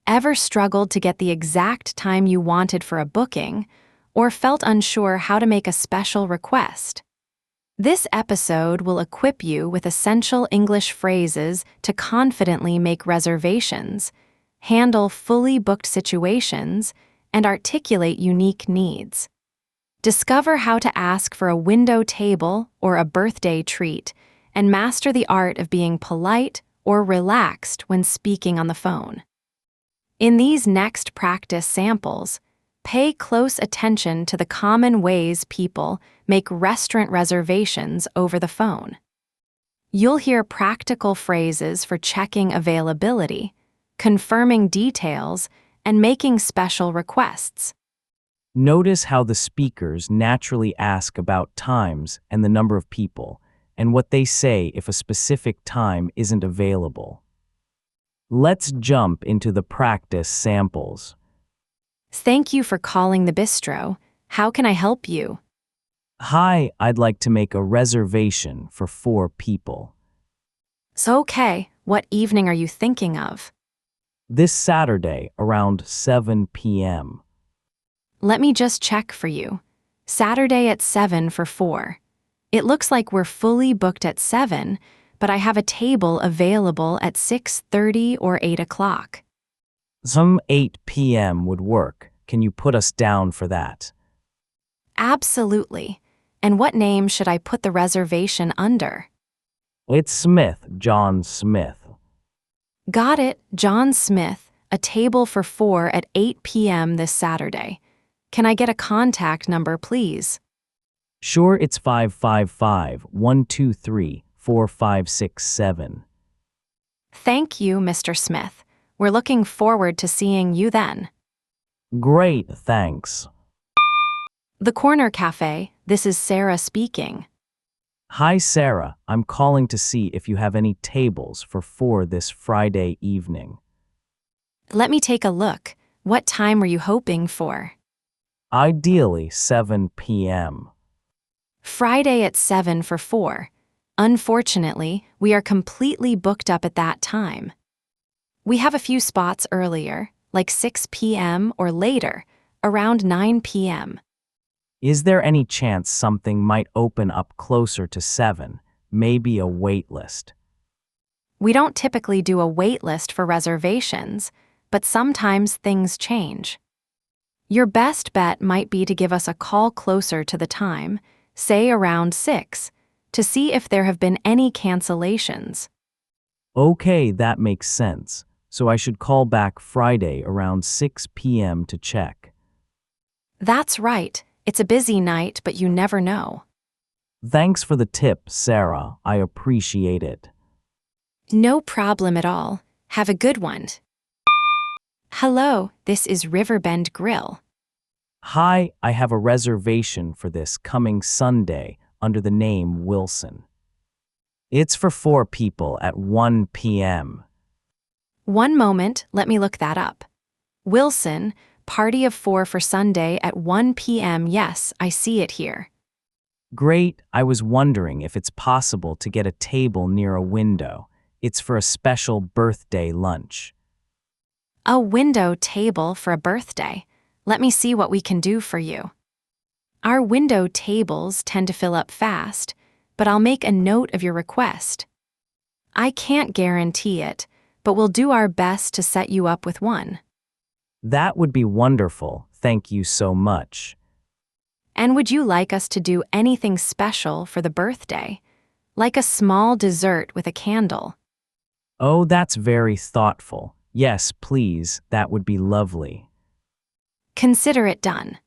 Ever struggled to get the exact time you wanted for a booking, or felt unsure how to make a special request? This episode will equip you with essential English phrases to confidently make reservations, handle fully booked situations, and articulate unique needs. Discover how to ask for a window table or a birthday treat, and master the art of being polite or relaxed when speaking on the phone. In these next practice samples, pay close attention to the common ways people make restaurant reservations over the phone. You'll hear practical phrases for checking availability, confirming details, and making special requests. Notice how the speakers naturally ask about times and the number of people, and what they say if a specific time isn't available. Let's jump into the practice samples. Thank you for calling the bistro. How can I help you? Hi, I'd like to make a reservation for 4 people. So okay, what evening are you thinking of? This Saturday around 7 p.m. Let me just check for you. Saturday at 7 for 4. It looks like we're fully booked at 7, but I have a table available at 6:30 or 8 o'clock. Some 8 p.m. would work. Can you put us down for that? Absolutely. And what name should I put the reservation under? It's Smith, John Smith. Got it, John Smith, a table for 4 at 8 p.m. this Saturday. Can I get a contact number, please? Sure, it's 555-123-4567. Thank you, Mr. Smith. We're looking forward to seeing you then. Great, thanks. The Corner Cafe, this is Sarah speaking. Hi, Sarah. I'm calling to see if you have any tables for 4 this Friday evening. Let me take a look. What time were you hoping for? Ideally, 7 p.m. Friday at 7 for 4. Unfortunately, we are completely booked up at that time. We have a few spots earlier, like 6 p.m. or later, around 9 p.m. Is there any chance something might open up closer to 7, maybe a wait list? We don't typically do a wait list for reservations, but sometimes things change. Your best bet might be to give us a call closer to the time, say around 6, to see if there have been any cancellations. Okay, that makes sense. So I should call back Friday around 6 p.m. to check. That's right. It's a busy night, but you never know. Thanks for the tip, Sarah. I appreciate it. No problem at all. Have a good one. Hello, this is Riverbend Grill. Hi, I have a reservation for this coming Sunday under the name Wilson. It's for 4 people at 1 p.m. One moment, let me look that up. Wilson, party of 4 for Sunday at 1 p.m. Yes, I see it here. Great, I was wondering if it's possible to get a table near a window. It's for a special birthday lunch. A window table for a birthday. Let me see what we can do for you. Our window tables tend to fill up fast, but I'll make a note of your request. I can't guarantee it, but we'll do our best to set you up with one. That would be wonderful. Thank you so much. And would you like us to do anything special for the birthday? Like a small dessert with a candle? Oh, that's very thoughtful. Yes, please, that would be lovely. Consider it done.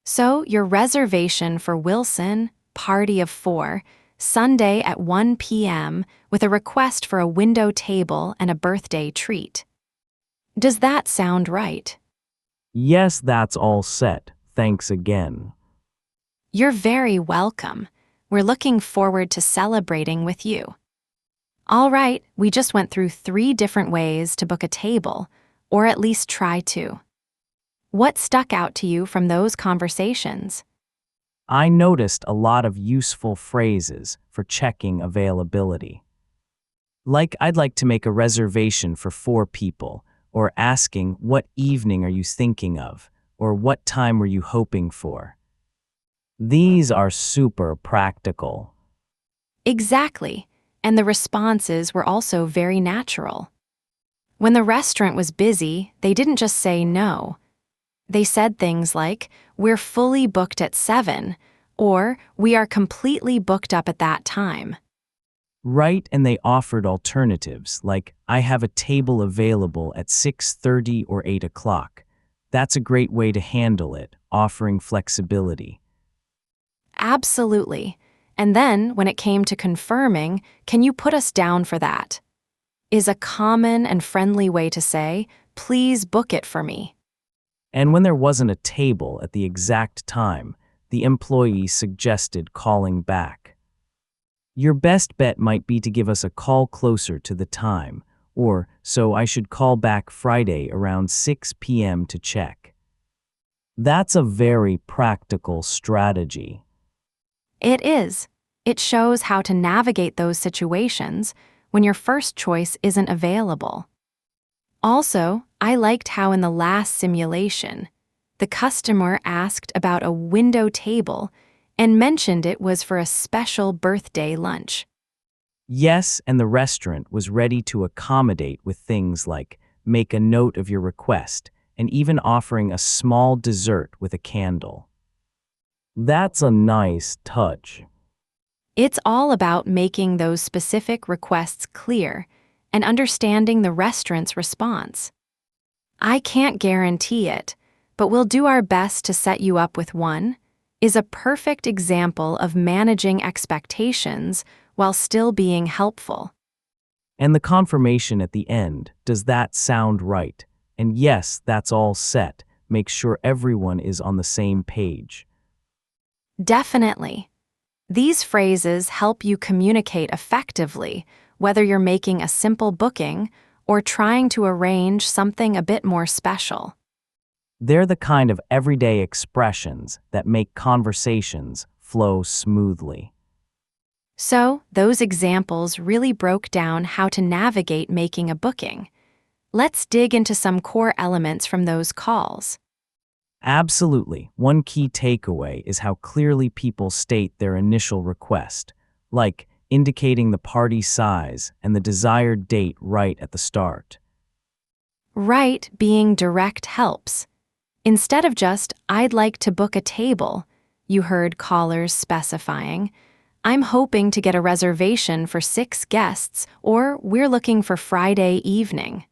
So, your reservation for Wilson, party of 4, Sunday at 1 p.m. with a request for a window table and a birthday treat. Does that sound right? Yes, that's all set. Thanks again. You're very welcome. We're looking forward to celebrating with you. All right, we just went through 3 different ways to book a table, or at least try to. What stuck out to you from those conversations? I noticed a lot of useful phrases for checking availability. Like, I'd like to make a reservation for 4 people, or asking, "What evening are you thinking of?" or "What time were you hoping for?" These are super practical. Exactly, and the responses were also very natural. When the restaurant was busy, they didn't just say no. They said things like, "We're fully booked at 7," or "We are completely booked up at that time." Right, and they offered alternatives like, "I have a table available at 6:30 or 8 o'clock." That's a great way to handle it, offering flexibility. Absolutely. And then, when it came to confirming, "Can you put us down for that?" is a common and friendly way to say, "Please book it for me." And when there wasn't a table at the exact time, the employee suggested calling back. "Your best bet might be to give us a call closer to the time," or "So I should call back Friday around 6 p.m. to check." That's a very practical strategy. It is. It shows how to navigate those situations when your first choice isn't available. Also, I liked how in the last simulation, the customer asked about a window table and mentioned it was for a special birthday lunch. Yes, and the restaurant was ready to accommodate with things like make a note of your request and even offering a small dessert with a candle. That's a nice touch. It's all about making those specific requests clear and understanding the restaurant's response. "I can't guarantee it, but we'll do our best to set you up with one," is a perfect example of managing expectations while still being helpful. And the confirmation at the end, "Does that sound right?" And "Yes, that's all set," make sure everyone is on the same page. Definitely. These phrases help you communicate effectively, whether you're making a simple booking or trying to arrange something a bit more special. They're the kind of everyday expressions that make conversations flow smoothly. So, those examples really broke down how to navigate making a booking. Let's dig into some core elements from those calls. Absolutely. One key takeaway is how clearly people state their initial request, like indicating the party size and the desired date right at the start. Right, being direct helps. Instead of just, "I'd like to book a table," you heard callers specifying, "I'm hoping to get a reservation for 6 guests," or "We're looking for Friday evening."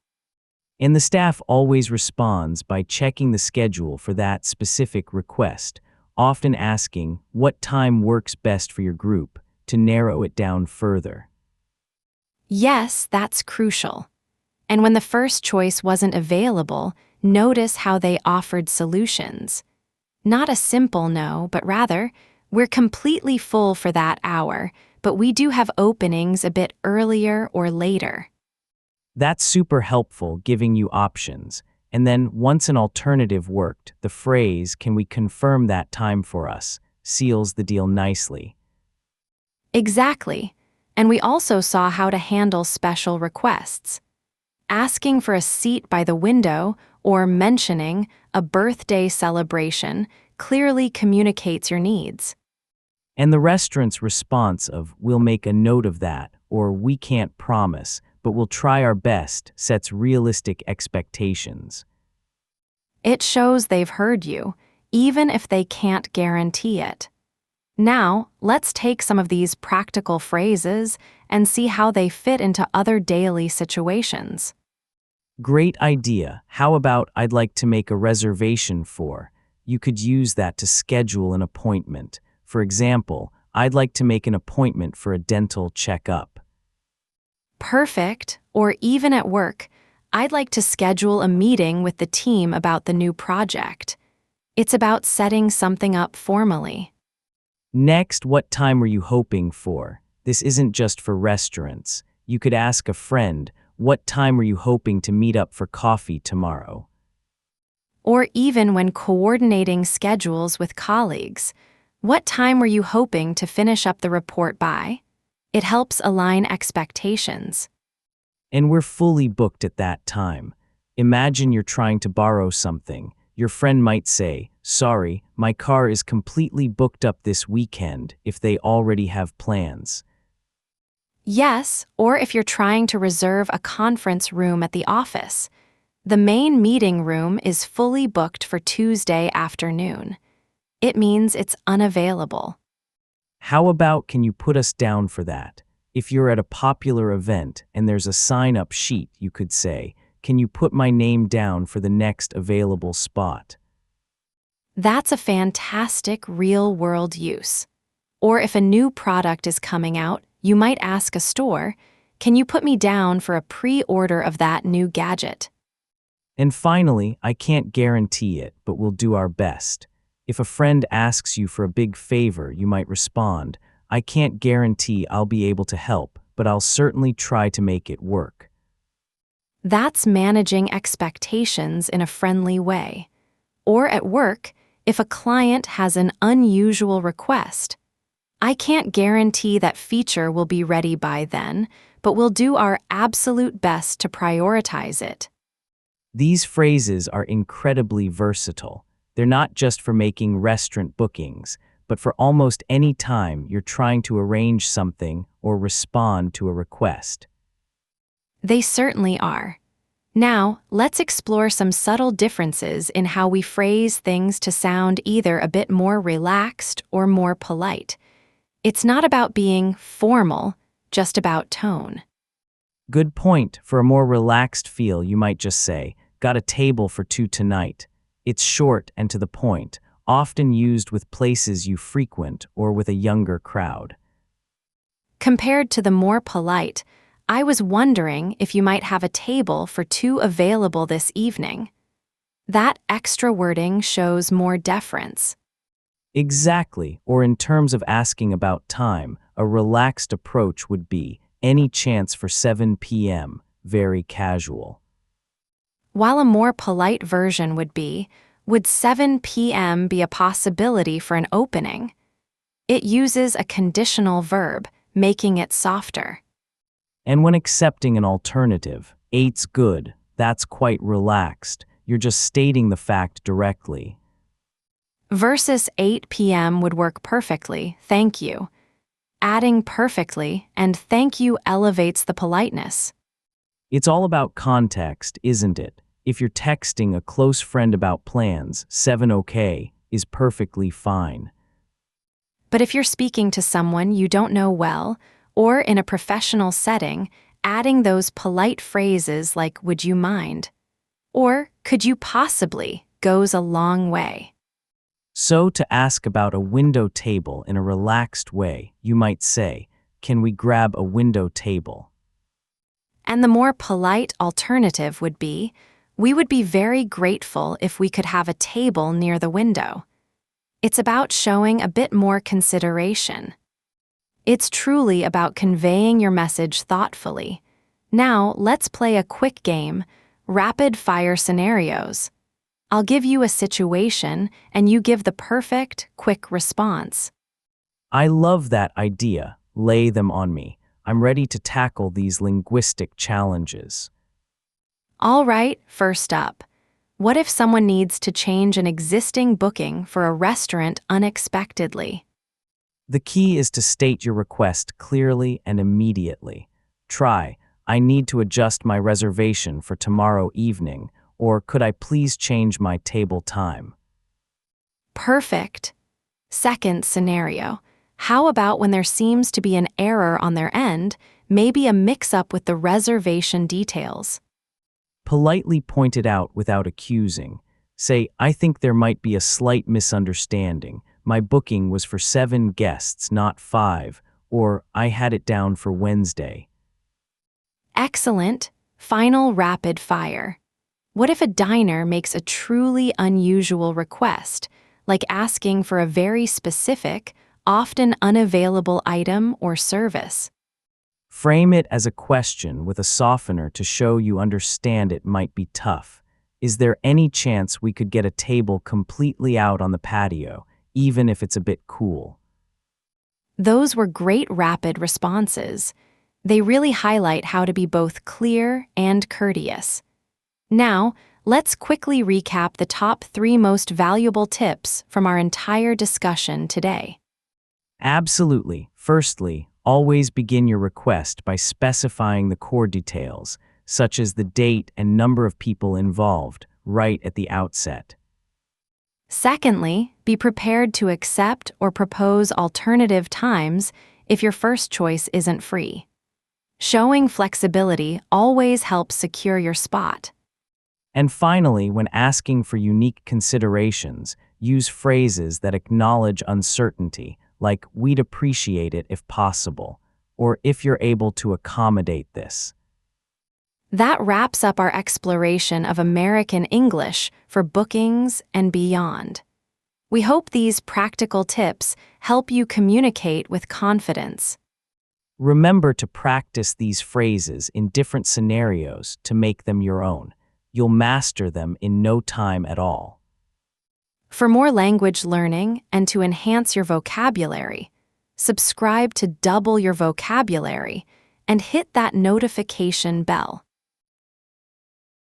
And the staff always responds by checking the schedule for that specific request, often asking what time works best for your group to narrow it down further. Yes, that's crucial. And when the first choice wasn't available, notice how they offered solutions. Not a simple no, but rather, "We're completely full for that hour, but we do have openings a bit earlier or later." That's super helpful, giving you options. And then, once an alternative worked, the phrase, "Can we confirm that time for us?" seals the deal nicely. Exactly. And we also saw how to handle special requests. Asking for a seat by the window or mentioning a birthday celebration clearly communicates your needs. And the restaurant's response of, "We'll make a note of that," or "We can't promise, but we'll try our best," sets realistic expectations. It shows they've heard you, even if they can't guarantee it. Now, let's take some of these practical phrases and see how they fit into other daily situations. Great idea. How about "I'd like to make a reservation for?" You could use that to schedule an appointment. For example, "I'd like to make an appointment for a dental checkup." Perfect, or even at work, "I'd like to schedule a meeting with the team about the new project." It's about setting something up formally. Next, "What time were you hoping for?" This isn't just for restaurants. You could ask a friend, "What time were you hoping to meet up for coffee tomorrow?" Or even when coordinating schedules with colleagues, "What time were you hoping to finish up the report by?" It helps align expectations. And we're fully booked at that time. Imagine you're trying to borrow something. Your friend might say, "Sorry, my car is completely booked up this weekend," if they already have plans. Yes, or if you're trying to reserve a conference room at the office. The main meeting room is fully booked for Tuesday afternoon. It means it's unavailable. How about can you put us down for that? If you're at a popular event and there's a sign-up sheet, you could say, "Can you put my name down for the next available spot?" That's a fantastic real-world use. Or if a new product is coming out, you might ask a store, "Can you put me down for a pre-order of that new gadget?" And finally, I can't guarantee it, but we'll do our best. If a friend asks you for a big favor, you might respond, "I can't guarantee I'll be able to help, but I'll certainly try to make it work." That's managing expectations in a friendly way. Or at work, if a client has an unusual request, "I can't guarantee that feature will be ready by then, but we'll do our absolute best to prioritize it." These phrases are incredibly versatile. They're not just for making restaurant bookings, but for almost any time you're trying to arrange something or respond to a request. They certainly are. Now, let's explore some subtle differences in how we phrase things to sound either a bit more relaxed or more polite. It's not about being formal, just about tone. Good point. For a more relaxed feel, you might just say, "Got a table for two tonight." It's short and to the point, often used with places you frequent or with a younger crowd. Compared to the more polite, "I was wondering if you might have a table for two available this evening." That extra wording shows more deference. Exactly, or in terms of asking about time, a relaxed approach would be, "Any chance for 7 p.m., very casual." While a more polite version would be, "Would 7 p.m. be a possibility for an opening?" It uses a conditional verb, making it softer. And when accepting an alternative, "Eight's good," that's quite relaxed. You're just stating the fact directly. Versus 8 p.m. would work perfectly, thank you. Adding perfectly and thank you elevates the politeness. It's all about context, isn't it? If you're texting a close friend about plans, 7 okay is perfectly fine. But if you're speaking to someone you don't know well, or in a professional setting, adding those polite phrases like "would you mind?" or "could you possibly?" goes a long way. So to ask about a window table in a relaxed way, you might say, "Can we grab a window table?" And the more polite alternative would be, "We would be very grateful if we could have a table near the window." It's about showing a bit more consideration. It's truly about conveying your message thoughtfully. Now, let's play a quick game, rapid fire scenarios. I'll give you a situation, and you give the perfect, quick response. I love that idea. Lay them on me. I'm ready to tackle these linguistic challenges. All right, first up. What if someone needs to change an existing booking for a restaurant unexpectedly? The key is to state your request clearly and immediately. Try, "I need to adjust my reservation for tomorrow evening," or "Could I please change my table time?" Perfect. Second scenario. How about when there seems to be an error on their end, maybe a mix-up with the reservation details? Politely point it out without accusing. Say, "I think there might be a slight misunderstanding. My booking was for 7 guests, not 5, or I had it down for Wednesday." Excellent. Final rapid fire. What if a diner makes a truly unusual request, like asking for a very specific, often unavailable item or service? Frame it as a question with a softener to show you understand it might be tough. "Is there any chance we could get a table completely out on the patio, even if it's a bit cool?" Those were great rapid responses. They really highlight how to be both clear and courteous. Now, let's quickly recap the top 3 most valuable tips from our entire discussion today. Absolutely. Firstly, always begin your request by specifying the core details, such as the date and number of people involved, right at the outset. Secondly, be prepared to accept or propose alternative times if your first choice isn't free. Showing flexibility always helps secure your spot. And finally, when asking for unique considerations, use phrases that acknowledge uncertainty, like "we'd appreciate it if possible," or "if you're able to accommodate this." That wraps up our exploration of American English for bookings and beyond. We hope these practical tips help you communicate with confidence. Remember to practice these phrases in different scenarios to make them your own. You'll master them in no time at all. For more language learning and to enhance your vocabulary, subscribe to double your vocabulary and hit that notification bell.